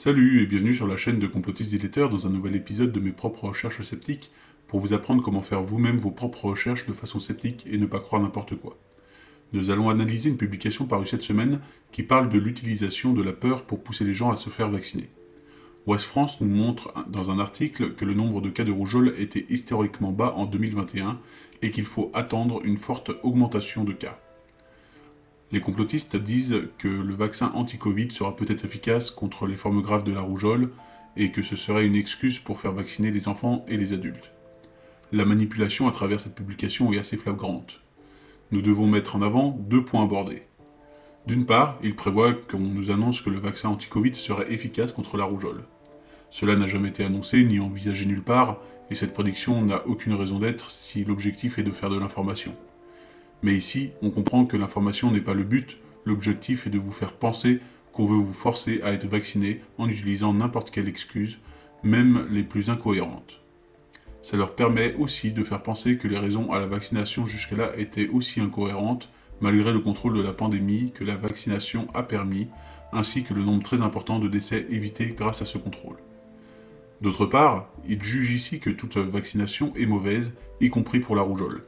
Salut et bienvenue sur la chaîne de Complotistes Diletteurs dans un nouvel épisode de mes propres recherches sceptiques pour vous apprendre comment faire vous-même vos propres recherches de façon sceptique et ne pas croire n'importe quoi. Nous allons analyser une publication parue cette semaine qui parle de l'utilisation de la peur pour pousser les gens à se faire vacciner. Ouest France nous montre dans un article que le nombre de cas de rougeole était historiquement bas en 2021 et qu'il faut attendre une forte augmentation de cas. Les complotistes disent que le vaccin anti-Covid sera peut-être efficace contre les formes graves de la rougeole et que ce serait une excuse pour faire vacciner les enfants et les adultes. La manipulation à travers cette publication est assez flagrante. Nous devons mettre en avant deux points abordés. D'une part, il prévoit qu'on nous annonce que le vaccin anti-Covid serait efficace contre la rougeole. Cela n'a jamais été annoncé ni envisagé nulle part, et cette prédiction n'a aucune raison d'être si l'objectif est de faire de l'information. Mais ici, on comprend que l'information n'est pas le but, l'objectif est de vous faire penser qu'on veut vous forcer à être vacciné en utilisant n'importe quelle excuse, même les plus incohérentes. Ça leur permet aussi de faire penser que les raisons à la vaccination jusque-là étaient aussi incohérentes, malgré le contrôle de la pandémie que la vaccination a permis, ainsi que le nombre très important de décès évités grâce à ce contrôle. D'autre part, ils jugent ici que toute vaccination est mauvaise, y compris pour la rougeole.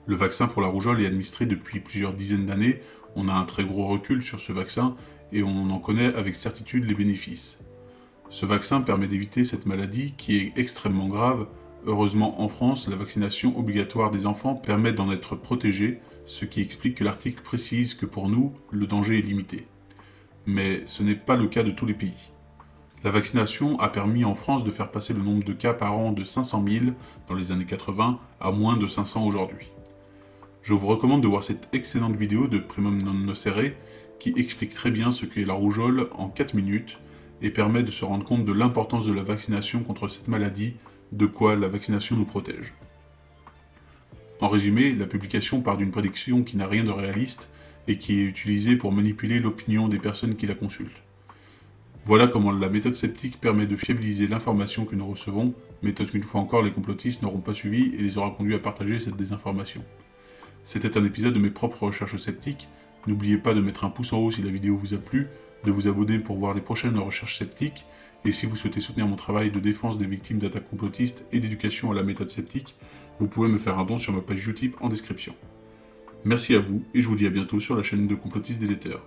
Le vaccin pour la rougeole est administré depuis plusieurs dizaines d'années, on a un très gros recul sur ce vaccin et on en connaît avec certitude les bénéfices. Ce vaccin permet d'éviter cette maladie qui est extrêmement grave. Heureusement en France, la vaccination obligatoire des enfants permet d'en être protégés, ce qui explique que l'article précise que pour nous, le danger est limité. Mais ce n'est pas le cas de tous les pays. La vaccination a permis en France de faire passer le nombre de cas par an de 500 000 dans les années 80 à moins de 500 aujourd'hui. Je vous recommande de voir cette excellente vidéo de Primum non nocere qui explique très bien ce qu'est la rougeole en 4 minutes et permet de se rendre compte de l'importance de la vaccination contre cette maladie, de quoi la vaccination nous protège. En résumé, la publication part d'une prédiction qui n'a rien de réaliste et qui est utilisée pour manipuler l'opinion des personnes qui la consultent. Voilà comment la méthode sceptique permet de fiabiliser l'information que nous recevons, méthode qu'une fois encore les complotistes n'auront pas suivie et les aura conduits à partager cette désinformation. C'était un épisode de mes propres recherches sceptiques. N'oubliez pas de mettre un pouce en haut si la vidéo vous a plu, de vous abonner pour voir les prochaines recherches sceptiques, et si vous souhaitez soutenir mon travail de défense des victimes d'attaques complotistes et d'éducation à la méthode sceptique, vous pouvez me faire un don sur ma page Utip en description. Merci à vous, et je vous dis à bientôt sur la chaîne de Complotistes Diletteurs.